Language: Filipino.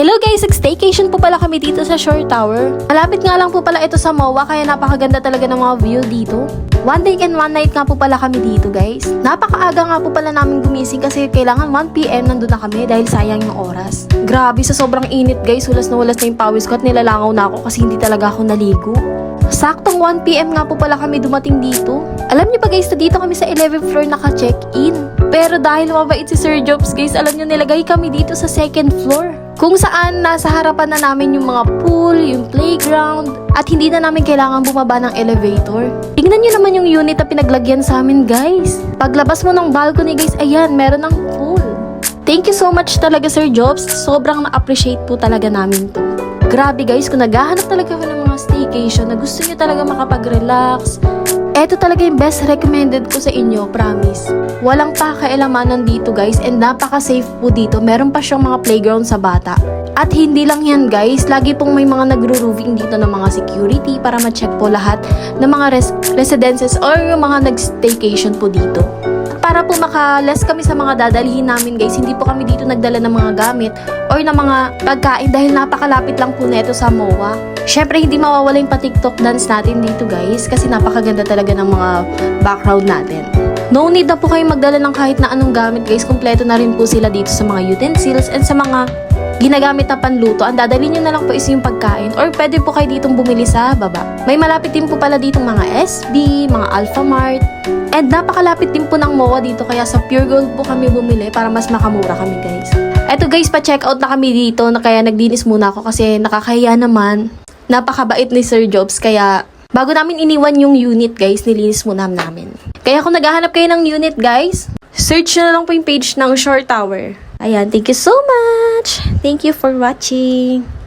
Hello guys, staycation po pala kami dito sa Shore Tower. Malapit nga lang po pala ito sa MOA kaya napakaganda talaga ng mga view dito. One day and one night nga po pala kami dito guys. Napakaaga nga po pala namin gumising kasi kailangan 1 PM nandun na kami dahil sayang yung oras. Grabe sa sobrang init guys, hulas na yung pawis ko at nilalangaw na ako kasi hindi talaga ako naligo. Saktong 1 PM nga po pala kami dumating dito. Alam niyo ba guys na dito kami sa 11th floor naka-check-in. Pero dahil mabait si Sir Jobs guys, alam niyo nilagay kami dito sa 2nd floor. Kung saan nasa harapan na namin yung mga pool, yung playground, at hindi na namin kailangan bumaba ng elevator. Tingnan niyo naman yung unit na pinaglagyan sa amin guys. Paglabas mo ng balcony guys, ayan, meron ng pool. Thank you so much talaga Sir Jobs. Sobrang na-appreciate po talaga namin to. Grabe guys, kung naghahanap talaga ako ng mga staycation na gusto niyo talaga makapag-relax, eto talaga yung best recommended ko sa inyo, promise. Walang pakialamanan dito guys and napaka-safe po dito. Meron pa siyang mga playground sa bata. At hindi lang yan guys, lagi pong may mga nagro-roofing dito ng mga security para ma-check po lahat ng mga residences or yung mga nag-staycation po dito. Para po maka-less kami sa mga dadalhin namin guys, hindi po kami dito nagdala ng mga gamit or ng mga pagkain dahil napakalapit lang po neto sa MOA. Syempre hindi mawawala yung pa-TikTok dance natin dito guys kasi napakaganda talaga ng mga background natin. No need na po kayong magdala ng kahit na anong gamit guys, kumpleto na rin po sila dito sa mga utensils and sa mga ginagamit na panluto. Ang dadalhin nyo na lang po is yung pagkain or pwede po kayo ditong bumili sa baba. May malapit din po pala ditong mga SB, mga Alphamart, and napakalapit din po ng MOA dito kaya sa Pure Gold po kami bumili para mas makamura kami guys. Eto guys, pa-check out na kami dito na kaya nagdinis muna ako kasi nakakahiya naman. Napakabait ni Sir Jobs kaya bago namin iniwan yung unit guys, nilinis muna namin. Kaya kung naghahanap kayo ng unit guys, search na lang po yung page ng Shore Tower. Ayan, thank you so much! Thank you for watching!